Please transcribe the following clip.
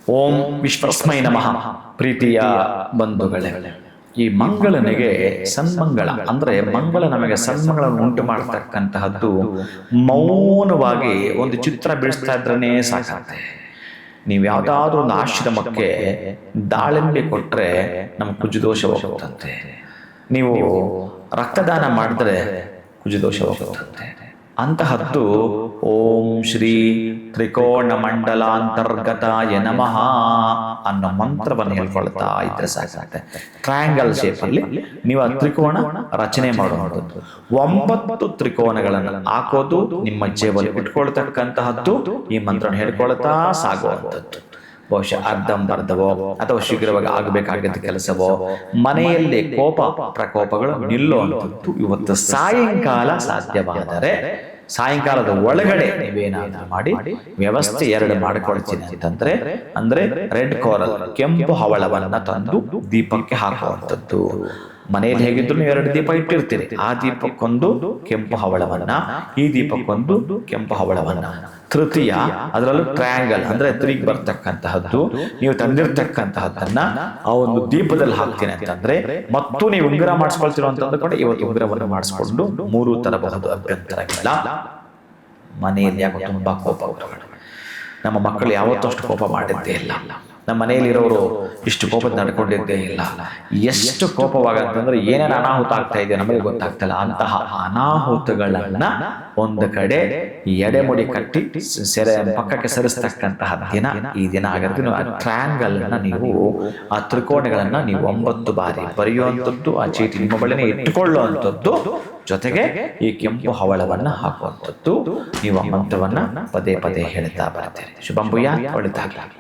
ಓಂ ವಿಶ್ವಸ್ಮೈ ನಮಃ. ಪ್ರೀತಿಯ ಬಂಧುಗಳೇ, ಈ ಮಂಗಳನಿಗೆ ಸನ್ಮಂಗಳ ಅಂದ್ರೆ ಮಂಗಳ ನಮಗೆ ಸನ್ಮಂಗಳನ್ನು ಉಂಟು ಮಾಡತಕ್ಕಂತಹದ್ದು ಮೌನವಾಗಿ ಒಂದು ಚಿತ್ರ ಬಿಡಿಸ್ತಾ ಇದ್ರೇ ಸಾಕಾಗುತ್ತೆ. ನೀವು ಯಾವುದಾದ್ರೂ ಒಂದು ಆಶ್ರಮಕ್ಕೆ ದಾಳಿಂಬೆ ಕೊಟ್ಟರೆ ನಮ್ಮ ಕುಜದೋಷ ಹೋಗುತ್ತಂತೆ. ನೀವು ರಕ್ತದಾನ ಮಾಡಿದ್ರೆ ಕುಜದೋಷ ಹೋಗುತ್ತಂತೆ. ಅಂತಹದ್ದು ಓಂ ಶ್ರೀ ತ್ರಿಕೋಣ ಮಂಡಲಾಂತರ್ಗತಾಯ ನಮಃ ಅನ್ನೋ ಮಂತ್ರವನ್ನು ಹೇಳ್ಕೊಳ್ತಾ ಇದ್ರೆ ಸಾಕಾಗುತ್ತೆ. ಟ್ರಯಾಂಗಲ್ ಶೇಪ್ ಅಲ್ಲಿ ನೀವು ಆ ತ್ರಿಕೋಣ ರಚನೆ ಮಾಡುವಂಥದ್ದು, 9 ತ್ರಿಕೋನಗಳನ್ನು ಹಾಕೋದು, ನಿಮ್ಮ ಜೇಬಲ್ಲಿ ಇಟ್ಕೊಳ್ತಕ್ಕಂತಹದ್ದು, ಈ ಮಂತ್ರವನ್ನು ಹೇಳ್ಕೊಳ್ತಾ ಸಾಗುವಂಥದ್ದು. ಬಹುಶಃ ಅರ್ಧಂಬರ್ಧವೋ ಅಥವಾ ಶೀಘ್ರವಾಗಿ ಆಗಬೇಕಾಗಿದ್ದ ಕೆಲಸವೋ, ಮನೆಯಲ್ಲಿ ಕೋಪ ಪ್ರಕೋಪಗಳು ನಿಲ್ಲುವಂಥದ್ದು ಇವತ್ತು ಸಾಯಂಕಾಲ ಸಾಧ್ಯವಾದರೆ ಸಾಯಂಕಾಲದ ಒಳಗಡೆ ನೀವೇನಾದ್ರೂ ಮಾಡಿ ವ್ಯವಸ್ಥೆ 2 ಮಾಡಿಕೊಳ್ತೀನಿ ಅಂತಂದ್ರೆ, ಅಂದ್ರೆ ರೆಡ್ ಕೋರಲ್ ಕೆಂಪು ಹವಳವನ್ನ ತಂದು ದೀಪಕ್ಕೆ ಹಾಕುವಂಥದ್ದು. ಮನೆಯಲ್ಲಿ ಹೇಗಿದ್ರು ನೀವು 2 ದೀಪ ಇಟ್ಟಿರ್ತೀರಿ, ಆ ದೀಪಕ್ಕೊಂದು ಕೆಂಪು ಹವಳವನ್ನ, ಈ ದೀಪಕ್ಕೊಂದು ಕೆಂಪು ಹವಳವನ್ನ. ತೃತೀಯ ಅದರಲ್ಲೂ ಟ್ರಯಾಂಗಲ್ ಅಂದ್ರೆ 3 ಬರ್ತಕ್ಕಂತಹದ್ದು ನೀವು ತಂದಿರ್ತಕ್ಕಂತಹದ್ದನ್ನ ಆ ಒಂದು ದೀಪದಲ್ಲಿ ಹಾಕ್ತೀನಿ ಅಂತಂದ್ರೆ, ಮತ್ತು ನೀವು ಉಂಗುರ ಮಾಡಿಸ್ಕೊಳ್ತಿರೋ ಅಂತ ಅಂದ್ಕೊಂಡು ಇವತ್ತು ಉಂಗುರವನ್ನು ಮಾಡಿಸ್ಕೊಂಡು 3 ತರಬಹುದು, ಅಭ್ಯಂತರಗಳ. ಮನೆಯಲ್ಲಿ ಯಾಕೋ ತುಂಬಾ ಕೋಪ. ನಮ್ಮ ಮಕ್ಕಳು ಯಾವತ್ತೂ ಅಷ್ಟು ಕೋಪ ಮಾಡಿದ್ದೇ ಇಲ್ಲ. ನಮ್ಮ ಮನೆಯಲ್ಲಿರೋರು ಇಷ್ಟು ಕೋಪದ ನಡ್ಕೊಂಡಿದ್ದೇ ಇಲ್ಲ. ಎಷ್ಟು ಕೋಪವಾಗಂತಂದ್ರೆ ಏನೇನು ಅನಾಹುತ ಆಗ್ತಾ ಇದೆ ನಮಗೆ ಗೊತ್ತಾಗ್ತಿಲ್ಲ. ಅಂತಹ ಅನಾಹುತಗಳನ್ನ ಒಂದು ಕಡೆ ಎಡೆಮುಡಿ ಕಟ್ಟಿ ಪಕ್ಕಕ್ಕೆ ಸರಿಸ್ತಕ್ಕಂತಹ ದಿನ ಈ ದಿನ ಆಗಿರುತ್ತೆ. ನೀವು ಆ ಟ್ರಯಾಂಗಲ್ ಅನ್ನ, ನೀವು ಆ ತ್ರಿಕೋಣಗಳನ್ನ ನೀವು 9 ಬಾರಿ ಬರೆಯುವಂಥದ್ದು, ಆ ಚೀಟಿ ನಿಮ್ಮ ಬಳಿನೇ ಇಟ್ಟುಕೊಳ್ಳುವಂಥದ್ದು, ಜೊತೆಗೆ ಈ ಕೆಂಪು ಹವಳವನ್ನ ಹಾಕುವಂಥದ್ದು. ನೀವು ಆ ಮಂತ್ರವನ್ನ ಪದೇ ಪದೇ ಹೇಳ್ತಾ ಬರ್ತೀರಿ. ಶುಭಂ ಭೂಯಾತ್, ಒಳಿತಾಗಲಿ.